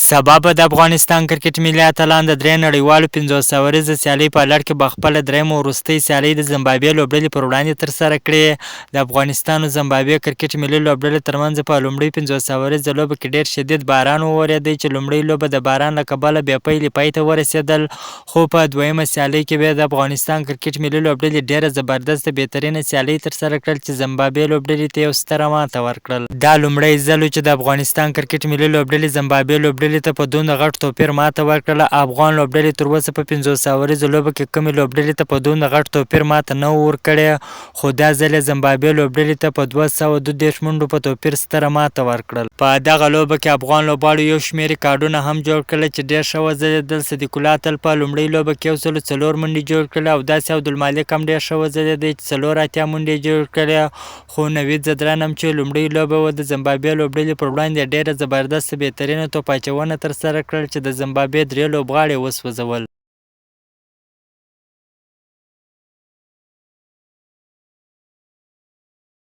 سبا به د افغانستان کرکټ ملي اتلان د درې نړیوالو 500 ورځې سیالۍ په لړ کې به خپله درېیمه وروستۍ سیالۍ د زمبابوې لوبډلې پر وړاندې ترسره کړي. د افغانستان او زمبابوې کرکټ ملي لوبډلې ترمنځ په لومړۍ 500 ورځې لوبه کې ډېر شدید باران وورېدی چې لومړۍ لوبه د باران له کبله بېپیلې پای ته ورسېدل، خو په دویمه سیالۍ کې بیا د افغانستان کرکټ ملي لوبډلې ډېره زبردسته بهترینه سیالۍ ترسره کړل چې زمبابوې لوبډلې ته یو ستره ماته ورکړل. دا لومړی ځل و چې د افغانستان کرکټ ملي لوبډلې زمبابوې لوبډلې ته په دومره غټ توپیر ماته ورکړله. افغان لوبډلې تر اوسه په 500 ورځو لوبه کې کومې لوبډلې ته په دومره غټ توپیر ماته نه ورکړې، خو دا ځل یې زمبابوې لوبډلې ته په 232 منډو په توپیر ستره ماته ورکړل. په دغه لوبه کې افغان لوبغاړو یو شمېر ریکارډونه هم جوړ کړل چې ډېر ښه وځلېدل. صدیق الله اتل په لومړۍ لوبه کې 104 منډې جوړ کړلې او داسې عبدالمالک هم ډېر ښه وځلېدی چې 84 منډې جوړ کړې، خو نوید زدران هم چې لومړۍ لوبه وه د زمبابوې لوبډلې پر وړاندې ډېره زبردسته بهترینه توپ اچونه ترسره کړل چې د زمبابوې درې لوبغاړي وسوځول.